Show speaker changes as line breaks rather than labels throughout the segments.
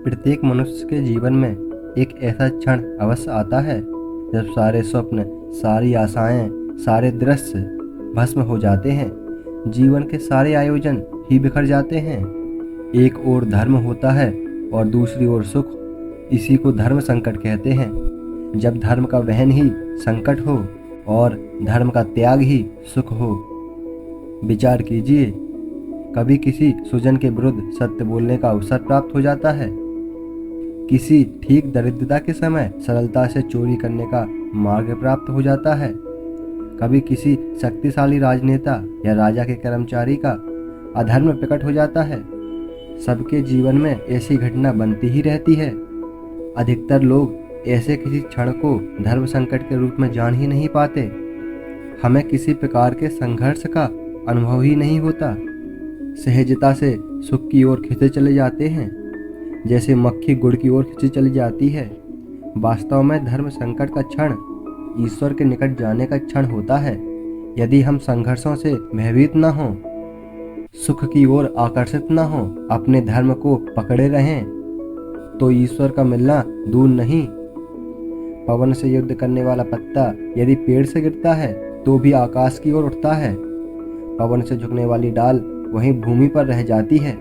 प्रत्येक मनुष्य के जीवन में एक ऐसा क्षण अवश्य आता है जब सारे स्वप्न, सारी आशाएं, सारे दृश्य भस्म हो जाते हैं। जीवन के सारे आयोजन ही बिखर जाते हैं। एक ओर धर्म होता है और दूसरी ओर सुख। इसी को धर्म संकट कहते हैं। जब धर्म का वहन ही संकट हो और धर्म का त्याग ही सुख हो। विचार कीजिए, कभी किसी सुजन के विरुद्ध सत्य बोलने का अवसर प्राप्त हो जाता है। किसी ठीक दरिद्रता के समय सरलता से चोरी करने का मार्ग प्राप्त हो जाता है। कभी किसी शक्तिशाली राजनेता या राजा के कर्मचारी का अधर्म प्रकट हो जाता है। सबके जीवन में ऐसी घटना बनती ही रहती है। अधिकतर लोग ऐसे किसी क्षण को धर्म संकट के रूप में जान ही नहीं पाते। हमें किसी प्रकार के संघर्ष का अनुभव ही नहीं होता। सहजता से सुख की ओर खिंचे चले जाते हैं, जैसे मक्खी गुड़ की ओर खिंची चली जाती है। वास्तव में धर्म संकट का क्षण ईश्वर के निकट जाने का क्षण होता है। यदि हम संघर्षों से भयभीत न हों, सुख की ओर आकर्षित न हों, अपने धर्म को पकड़े रहें, तो ईश्वर का मिलना दूर नहीं। पवन से युद्ध करने वाला पत्ता यदि पेड़ से गिरता है तो भी आकाश की ओर उठता है। पवन से झुकने वाली डाल वहीं भूमि पर रह जाती है।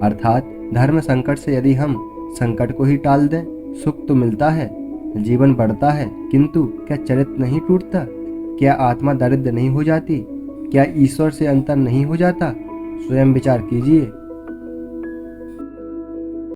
अर्थात धर्म संकट से यदि हम संकट को ही टाल दें, सुख तो मिलता है, जीवन बढ़ता है, किंतु क्या चरित्र नहीं टूटता? क्या आत्मा दरिद्र नहीं हो जाती? क्या ईश्वर से अंतर नहीं हो जाता? स्वयं विचार कीजिए।